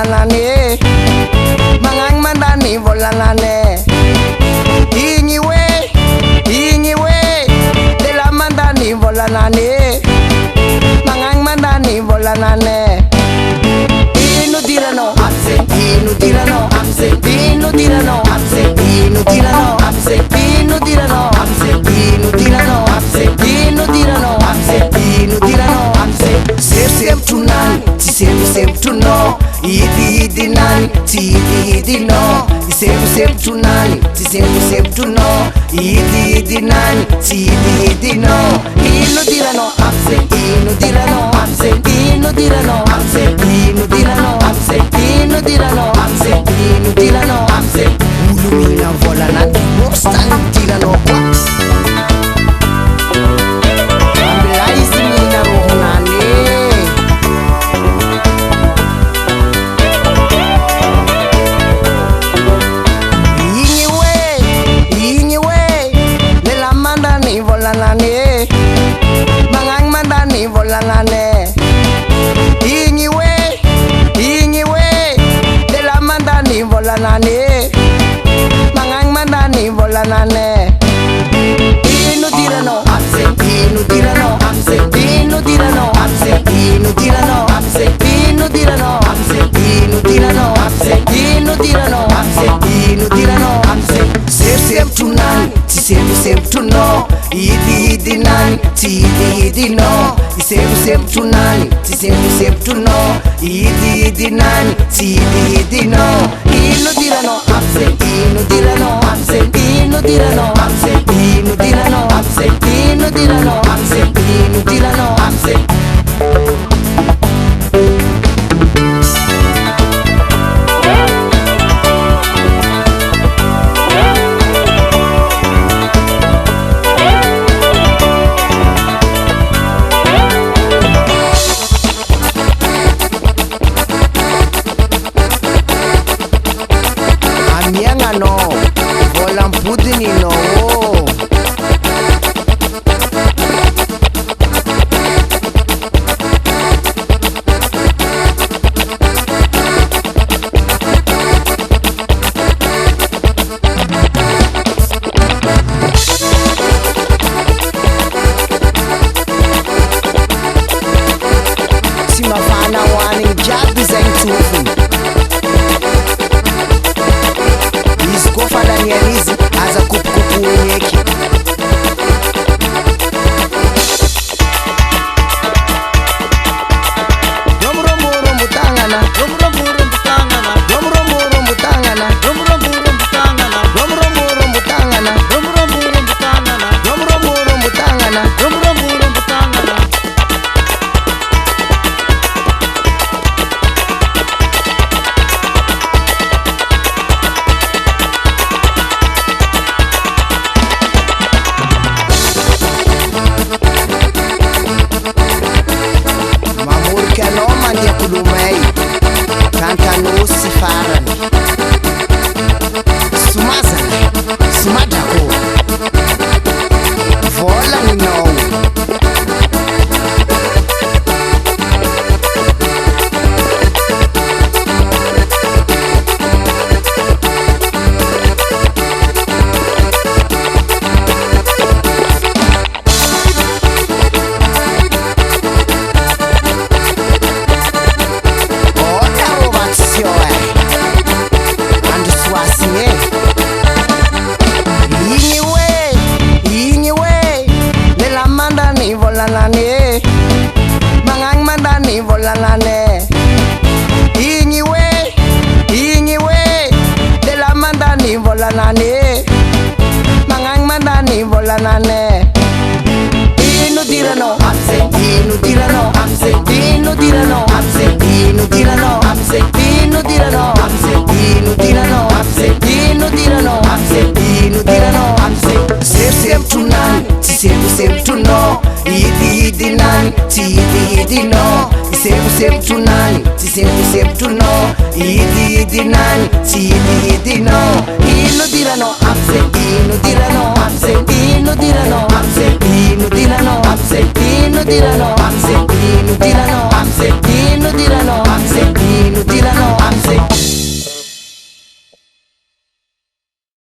volanane, mangang mandani volanane. Ingiwe dela mandani volanane, mangang mandani volanane. Inutilano amse, inutilano amse, inutilano amse, inutilano amse, inutilano amse, inutilano amse, inutilano amse, inutilano amse. Sem tunan, ti sem tuno, idi nan, ti idi no. Sem tunan, ti sem tuno, idi nan, ti idi no. Inutilano amse, inutilano amse, inutilano amse, inutilano amse, inutilano amse, inutilano amse. Ulumina volana, mosta inutilano kwa. Ambelaisi mina rohunane. Ingiwe, lela mandani volanane, mangang mandani volanane. Ingiwe, lela mandani volanane, mangang mandani volanane. Inutilano amse, inutilano amse, inutilano amse, inutilano amse, inutilano amse, inutilano amse, inutilano amse, inutilano amse. Sem tunan, ti sem tuno, idi nan, ti idi no. Sem tunan, ti sem tuno, idi nan, ti idi no. Inutilano amse, inutilano amse, inutilano amse, inutilano amse, inutilano amse, inutilano amse. No, volan putini no. Simafana wani jabi zaitufu. Kofada nianizi aza kupukupu wenyeki. Romuro mutangana, romuro mutangana, romuro mutangana, romuro mutangana, romuro mutangana, romuro mutangana, romuro mutangana, romuro mutangana. Kulumei kanta no sifaran sumazana sumadako vola ni no. Volanane, mangang mandani volanane. Ingiwe, dela mandani volanane, mangang mandani volanane. Inutilano amse, inutilano amse, inutilano amse, inutilano amse, inutilano amse, inutilano amse, inutilano amse, inutilano amse. Sem tunan, ti sem tuno, idi nan, ti idi no. Sem tunan, ti sem tuno, idi nan, ti idi no. Inutilano amse, inutilano amse, inutilano amse, inutilano amse, inutilano amse, inutilano amse, inutilano amse.